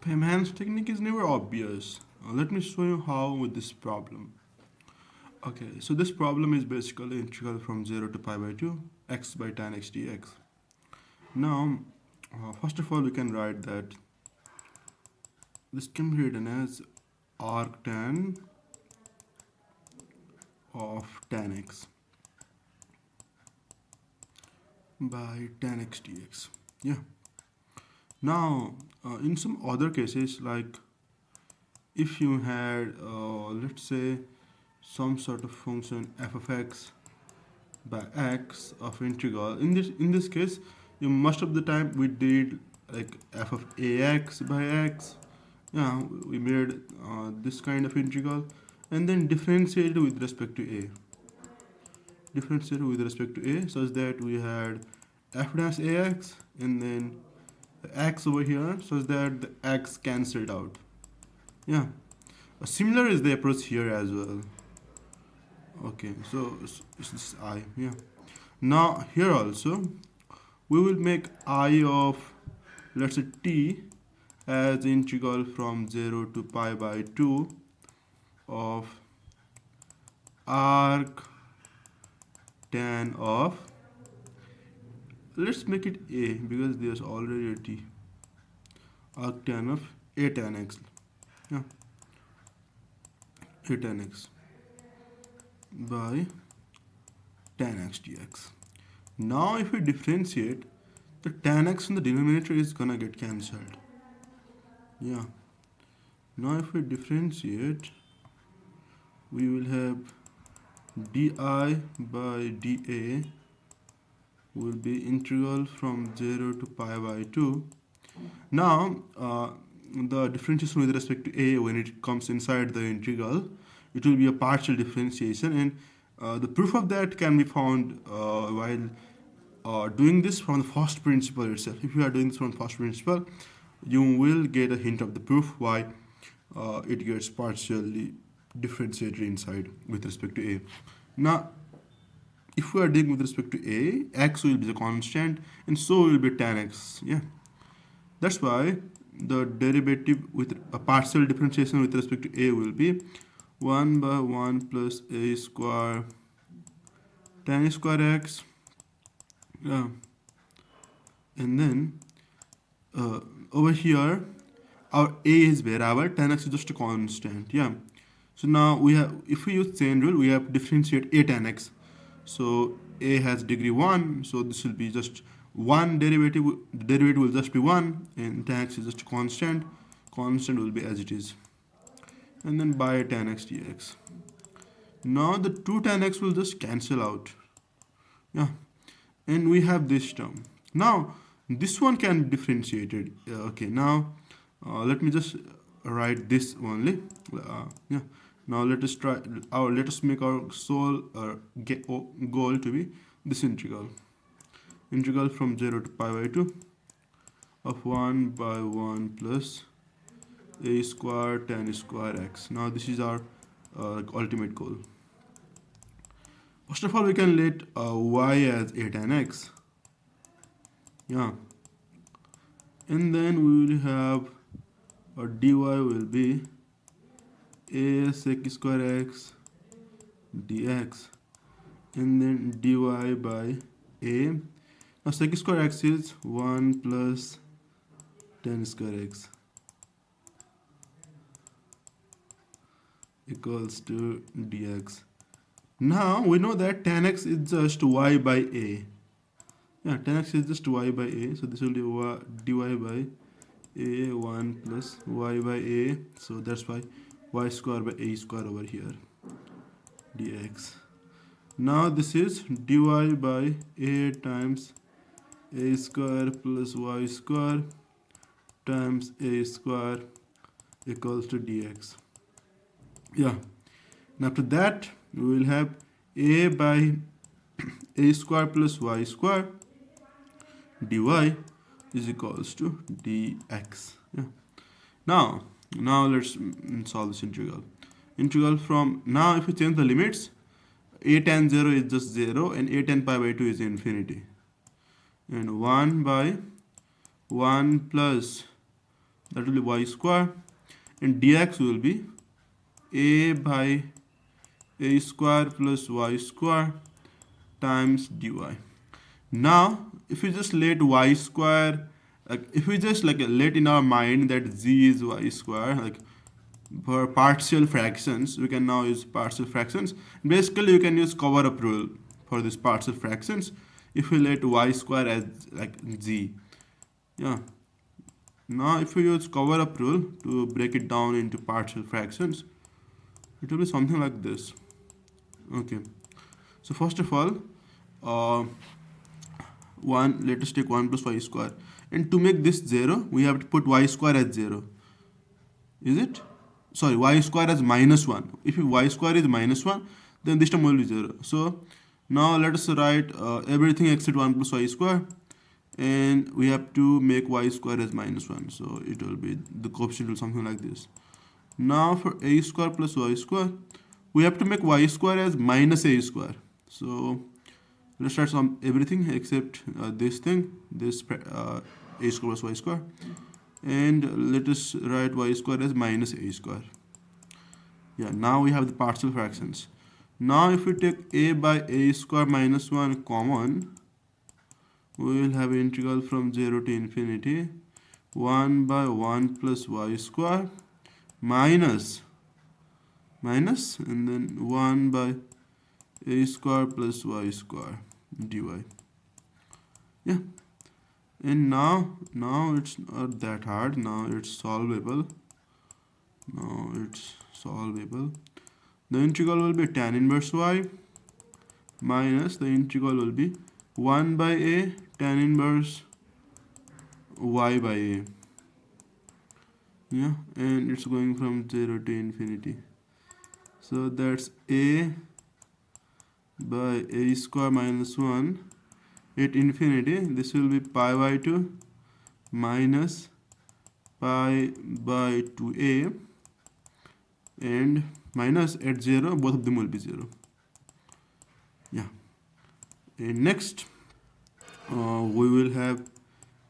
Feynman's technique is never obvious. Let me show you how with this problem. Okay, so this problem is basically integral from 0 to pi by 2 x by tan x dx. Now, first of all, we can write that this can be written as arctan of tan x by tan x dx. Yeah. Now, in some other cases, like if you had, let's say, some sort of function f of x by x of integral. In this case, you most of the time we did like f of ax by x. Yeah, we made this kind of integral and then differentiated with respect to a. Differentiated with respect to a such that we had f dash ax and then x over here such that the x cancelled out. Yeah, similar is the approach here as well. Okay, so this is I. Yeah, now here also we will make I of, let's say, t as integral from 0 to pi by 2 of arc tan of, let's make it a because there's already a t, arc tan of a tan x. Yeah, a tan x by tan x dx. Now if we differentiate, the tan x in the denominator is gonna get cancelled. Yeah, now if we differentiate, we will have di by dA will be integral from 0 to pi by 2. Now the differentiation with respect to a, when it comes inside the integral, it will be a partial differentiation, and the proof of that can be found while doing this from the first principle itself. If you are doing this from the first principle, you will get a hint of the proof why it gets partially differentiated inside with respect to a. Now, if we are dealing with respect to a, x will be the constant, and so will be tan x. Yeah, that's why the derivative with a partial differentiation with respect to a will be 1 by 1 plus a square tan square x. Yeah, and then over here our a is variable, tan x is just a constant. Yeah, so now we have, if we use chain rule, we have to differentiate a tan x. So a has degree 1, so this will be just one derivative. The derivative will just be 1, and tan x is just a constant. Constant will be as it is, and then by tan x dx. Now the 2 tan x will just cancel out. Yeah, and we have this term. Now this one can be differentiated. Okay, now let me just write this only. Yeah, now let us try let us make our sole goal to be this integral from 0 to pi by 2 of 1 by 1 plus a square tan square x. Now this is our ultimate goal. First of all, we can let y as a tan x. Yeah, and then we will have our dy will be a sec square x dx, and then dy by a. Now sec square x is 1 plus tan square x equals to dx. Now we know that tan x is just y by a. Yeah, tan x is just y by a, so this will be dy by a 1 plus y by a, so that's why y square by a square over here dx. Now this is dy by a times a square plus y square times a square equals to dx. Yeah, and after that we will have a by a square plus y square dy is equals to dx. Yeah. Now let's solve this integral. Integral from, now if we change the limits, a tan 0 is just 0 and a tan pi by 2 is infinity, and 1 by 1 plus that will be y square, and dx will be a by a square plus y square times dy. Now if we just let y square, like if we just like let in our mind that z is y square, like for partial fractions we can now use partial fractions. Basically you can use cover up rule for these partial fractions. If we let y square as like z, yeah, now if we use cover up rule to break it down into partial fractions, it will be something like this. Okay, so first of all, uh, let us take 1 plus y square, and to make this 0 we have to put y square as 0. Is it? Sorry, y square as minus 1. If y square is minus 1, then this term will be 0. So now let us write everything except 1 plus y square, and we have to make y square as minus 1. So it will be, the coefficient will be something like this. Now for a square plus y square, we have to make y square as minus a square. So let's write some everything except this thing, this a square plus y square, and let us write y square as minus a square. Yeah, now we have the partial fractions. Now if we take a by a square minus 1 common, we will have integral from 0 to infinity 1 by 1 plus y square minus and then 1 by a square plus y square dy. Yeah, and now it's not that hard. Now it's solvable. The integral will be tan inverse y minus the integral will be 1 by a tan inverse y by a. Yeah, and it's going from 0 to infinity. So that's a by a square minus 1 at infinity. This will be pi by 2 minus pi by 2a, and minus at 0, both of them will be 0. Yeah, and next we will have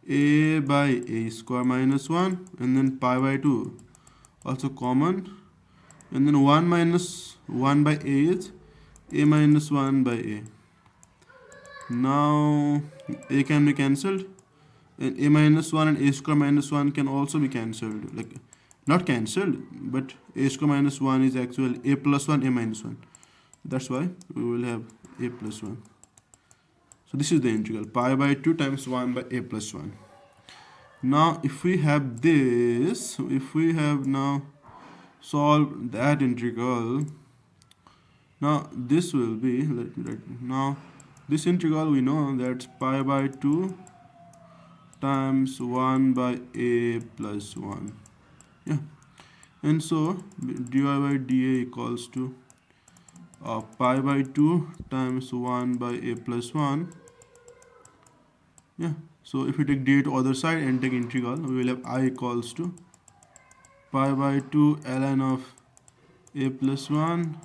a by a square minus 1 and then pi by 2 also common, and then 1 minus 1 by a is a minus 1 by a. Now a can be cancelled, and a minus 1 and a square minus 1 can also be cancelled, like not cancelled, but a square minus 1 is actually a plus 1 a minus 1. That's why we will have a plus 1. So this is the integral, pi by 2 times 1 by a plus 1. Now if we have this, if we have now solved that integral, now this will be, let me write, now this integral we know that's pi by 2 times 1 by a plus 1. Yeah, and so dy by dA equals to pi by 2 times 1 by a plus 1. Yeah, so if we take dA to other side and take integral, we will have I equals to pi by 2 ln of a plus 1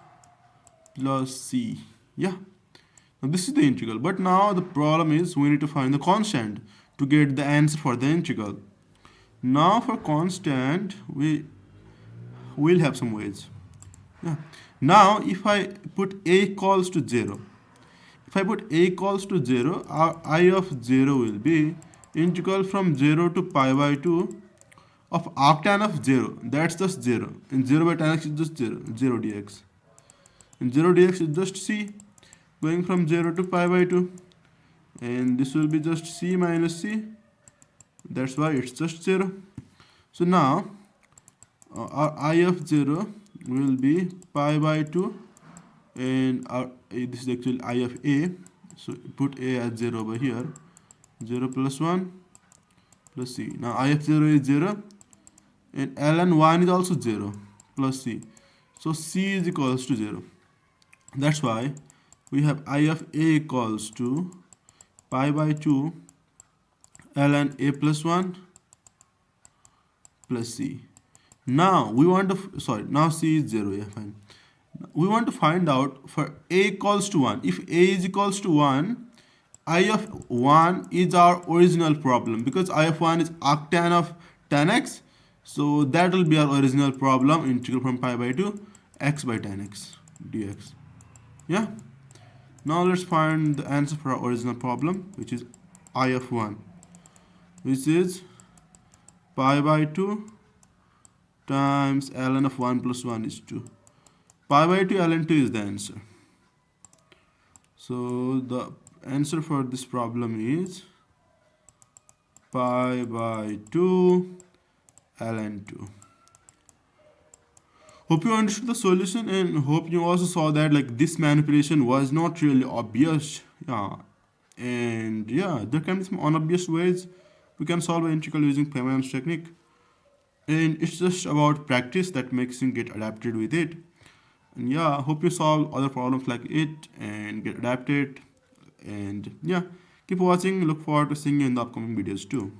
plus c. Yeah, now this is the integral, but now the problem is we need to find the constant to get the answer for the integral. Now for constant we will have some ways. Yeah, now if I put a equals to 0, if I put a equals to 0, our I of 0 will be integral from 0 to pi by 2 of arctan of 0, that's just 0, and 0 by tan x is just 0 dx, and 0 dx is just c, going from 0 to pi by 2, and this will be just c minus c, that's why it's just 0. So now our I of 0 will be pi by 2, and our this is actually I of a, so put a as 0 over here, 0 plus 1 plus c. Now I of 0 is 0, and ln 1 is also 0 plus c, so c is equals to 0. That's why we have I of a equals to pi by 2 ln a plus 1 plus c. Now we want to, now c is 0, yeah, fine. We want to find out for a equals to 1. If a is equals to 1, I of 1 is our original problem, because I of 1 is arctan of tan x, So that will be our original problem, integral from pi by 2 x by tan x dx. Yeah. Now let's find the answer for our original problem, which is I of 1, which is pi by 2 times ln of 1 plus 1 is 2. Pi by 2 ln 2 is the answer. So the answer for this problem is pi by 2 ln 2. Hope you understood the solution, and hope you also saw that like this manipulation was not really obvious. Yeah, and yeah, there can be some unobvious ways we can solve an integral using Feynman's technique, and it's just about practice that makes you get adapted with it. And yeah, hope you solve other problems like it and get adapted. And yeah, keep watching. Look forward to seeing you in the upcoming videos too.